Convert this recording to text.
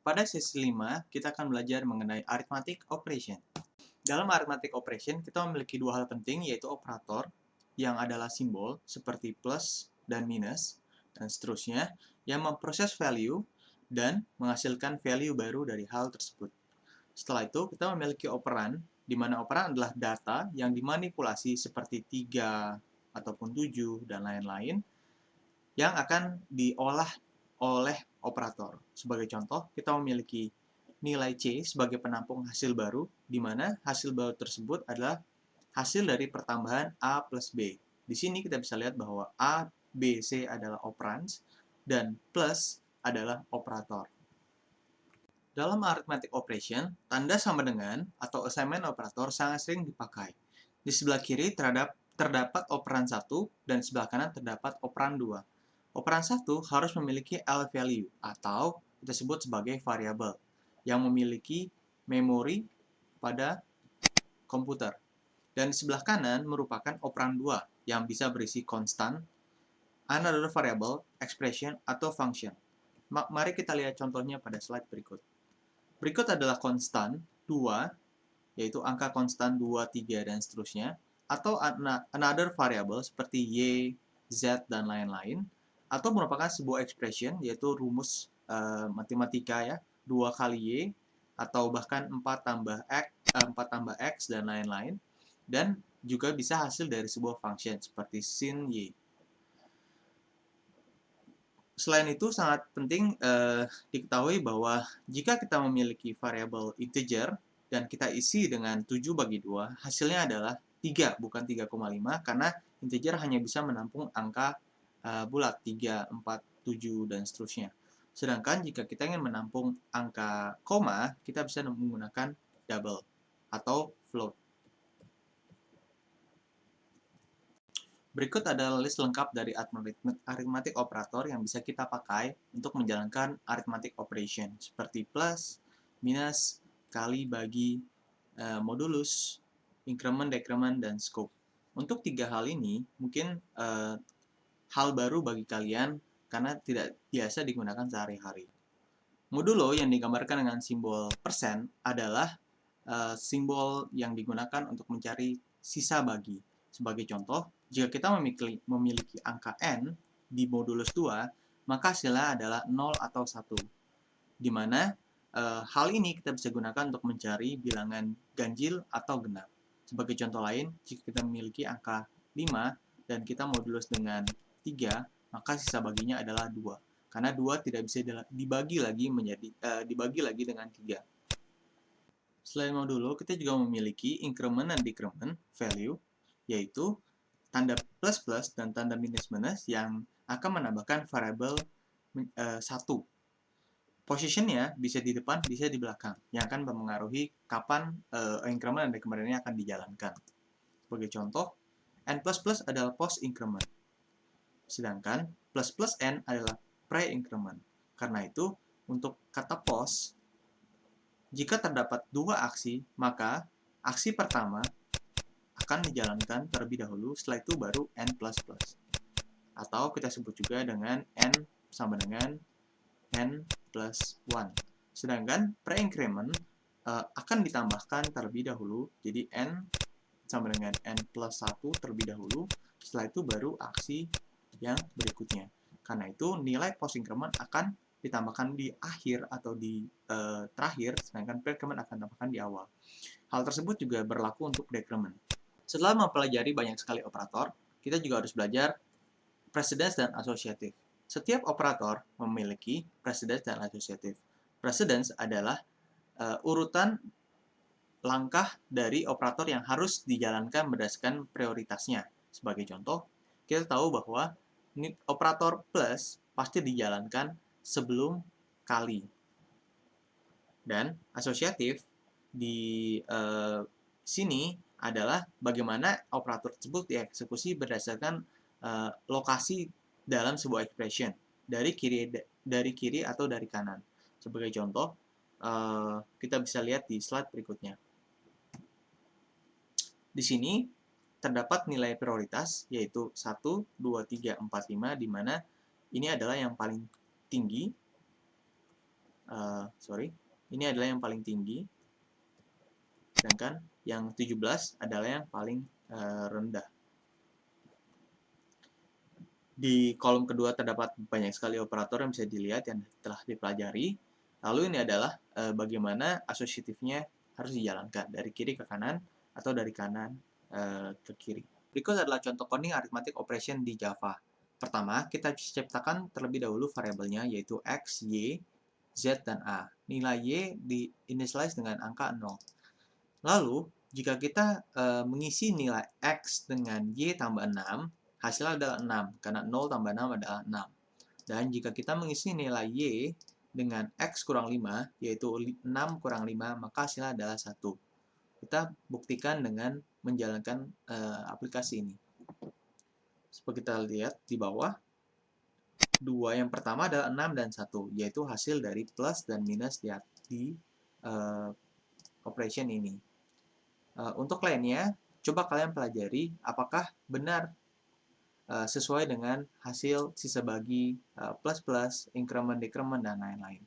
Pada sesi 5, kita akan belajar mengenai arithmetic operation. Dalam arithmetic operation, kita memiliki dua hal penting, yaitu operator, yang adalah simbol, seperti plus dan minus, dan seterusnya, yang memproses value dan menghasilkan value baru dari hal tersebut. Setelah itu, kita memiliki operan, di mana operan adalah data yang dimanipulasi seperti 3 ataupun 7 dan lain-lain, yang akan diolah oleh operator. Sebagai contoh, kita memiliki nilai C sebagai penampung hasil baru, di mana hasil baru tersebut adalah hasil dari pertambahan A plus B. Di sini kita bisa lihat bahwa A, B, C adalah operands, dan plus adalah operator. Dalam arithmetic operation, tanda sama dengan atau assignment operator sangat sering dipakai. Di sebelah kiri terdapat operan 1 dan di sebelah kanan terdapat operan 2. Operan 1 harus memiliki L value atau kita sebut sebagai variabel yang memiliki memori pada komputer. Dan di sebelah kanan merupakan operan 2 yang bisa berisi konstan, another variable, expression, atau function. Mari kita lihat contohnya pada slide berikut. Berikut adalah konstan 2, yaitu angka konstan 2, 3, dan seterusnya, atau another variable seperti Y, Z, dan lain-lain, atau merupakan sebuah expression, yaitu rumus matematika ya, 2 kali Y, atau bahkan 4 tambah X, dan lain-lain, dan juga bisa hasil dari sebuah function seperti sin Y. Selain itu, sangat penting diketahui bahwa jika kita memiliki variabel integer dan kita isi dengan 7/2, hasilnya adalah 3, bukan 3,5, karena integer hanya bisa menampung angka bulat, 3, 4, 7, dan seterusnya. Sedangkan jika kita ingin menampung angka koma, kita bisa menggunakan double atau float. Berikut adalah list lengkap dari arithmetic operator yang bisa kita pakai untuk menjalankan arithmetic operation, seperti plus, minus, kali, bagi, modulus, increment, decrement, dan scope. Untuk tiga hal ini, mungkin hal baru bagi kalian karena tidak biasa digunakan sehari-hari. Modulo yang digambarkan dengan simbol persen adalah simbol yang digunakan untuk mencari sisa bagi. Sebagai contoh, jika kita memiliki angka n di modulus 2, maka hasilnya adalah 0 atau 1. Di mana hal ini kita bisa gunakan untuk mencari bilangan ganjil atau genap. Sebagai contoh lain, jika kita memiliki angka 5 dan kita modulus dengan 3, maka sisa baginya adalah 2. Karena 2 tidak bisa dibagi lagi dengan 3. Selain modulo, kita juga memiliki increment dan decrement value, yaitu tanda plus plus dan tanda minus minus yang akan menambahkan variabel 1. Positionnya bisa di depan, bisa di belakang, yang akan mempengaruhi kapan increment dan decrement ini akan dijalankan. Sebagai contoh, n plus plus adalah post increment, sedangkan plus plus n adalah pre-increment. Karena itu, untuk kata post, jika terdapat dua aksi, maka aksi pertama akan dijalankan terlebih dahulu, setelah itu baru n plus plus. Atau kita sebut juga dengan n sama dengan n plus 1. Sedangkan pre-increment akan ditambahkan terlebih dahulu, jadi n sama dengan n plus 1 terlebih dahulu, setelah itu baru aksi yang berikutnya. Karena itu nilai post-increment akan ditambahkan di akhir atau di terakhir, sedangkan pre-increment akan ditambahkan di awal. Hal tersebut juga berlaku untuk decrement. Setelah mempelajari banyak sekali operator, kita juga harus belajar precedence dan associative. Setiap operator memiliki precedence dan associative. Precedence adalah urutan langkah dari operator yang harus dijalankan berdasarkan prioritasnya. Sebagai contoh, kita tahu bahwa operator plus pasti dijalankan sebelum kali. Dan asosiatif di sini adalah bagaimana operator tersebut dieksekusi berdasarkan lokasi dalam sebuah expression dari kiri atau dari kanan. Sebagai contoh, kita bisa lihat di slide berikutnya. Di sini terdapat nilai prioritas yaitu 1, 2, 3, 4, 5, di mana ini adalah yang paling tinggi. ini adalah yang paling tinggi, sedangkan yang 17 adalah yang paling rendah. Di kolom kedua terdapat banyak sekali operator yang bisa dilihat yang telah dipelajari. Lalu ini adalah bagaimana asosiatifnya harus dijalankan dari kiri ke kanan atau dari kanan ke kiri. Berikut adalah contoh coding arithmetic operation di Java. Pertama, kita ciptakan terlebih dahulu variabelnya yaitu X, Y, Z, dan A. Nilai Y di-initialize dengan angka 0. Lalu, jika kita mengisi nilai X dengan Y tambah 6, hasilnya adalah 6, karena 0 tambah 6 adalah 6. Dan jika kita mengisi nilai Y dengan X kurang 5, yaitu 6 kurang 5, maka hasilnya adalah 1. Kita buktikan dengan menjalankan aplikasi ini. Seperti kita lihat di bawah, dua yang pertama adalah 6 dan 1, yaitu hasil dari plus dan minus di operation ini. Untuk lainnya, coba kalian pelajari apakah benar sesuai dengan hasil sisa bagi, plus-plus, increment, decrement, dan lain-lain.